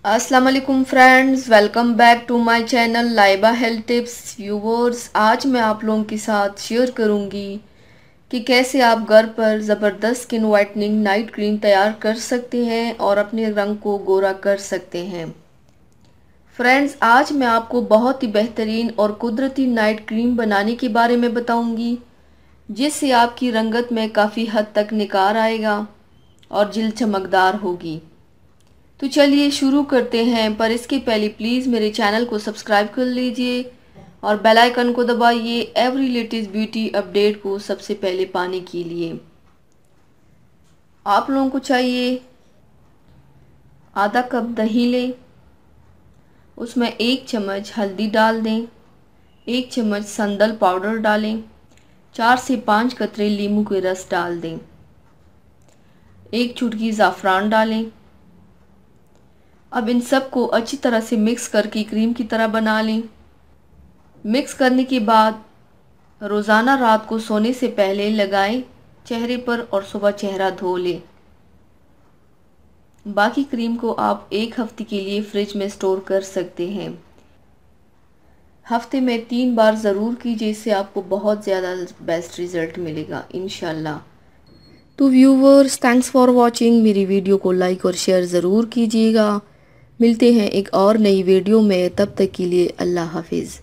अस्सलाम वालेकुम friends, welcome back to my channel Laiba health tips. Viewers, आज मैं आप लोगों के साथ शेयर करूंगी कि कैसे आप घर पर ज़बरदस्त स्किन वाइटनिंग नाइट क्रीम तैयार कर सकते हैं और अपने रंग को गोरा कर सकते हैं। फ्रेंड्स, आज मैं आपको बहुत ही बेहतरीन और कुदरती नाइट क्रीम बनाने के बारे में बताऊंगी, जिससे आपकी रंगत में काफ़ी हद तक निखार आएगा और जिल्द चमकदार होगी। तो चलिए शुरू करते हैं, पर इसके पहले प्लीज़ मेरे चैनल को सब्सक्राइब कर लीजिए और बेल आइकन को दबाइए एवरी लेटेस्ट ब्यूटी अपडेट को सबसे पहले पाने के लिए। आप लोगों को चाहिए आधा कप दही लें, उसमें 1 चम्मच हल्दी डाल दें, 1 चम्मच संदल पाउडर डालें, 4 से 5 कतरे नींबू के रस डाल दें, 1 चुटकी ज़ाफ़रान डालें। अब इन सब को अच्छी तरह से मिक्स करके क्रीम की तरह बना लें। मिक्स करने के बाद रोज़ाना रात को सोने से पहले लगाएं चेहरे पर और सुबह चेहरा धो लें। बाकी क्रीम को आप 1 हफ्ते के लिए फ्रिज में स्टोर कर सकते हैं। हफ्ते में 3 बार ज़रूर कीजिए, इससे आपको बहुत ज़्यादा बेस्ट रिज़ल्ट मिलेगा इंशाल्लाह। तो व्यूवर्स, थैंक्स फॉर वॉचिंग। मेरी वीडियो को लाइक और शेयर ज़रूर कीजिएगा। मिलते हैं एक और नई वीडियो में, तब तक के लिए अल्लाह हाफिज़।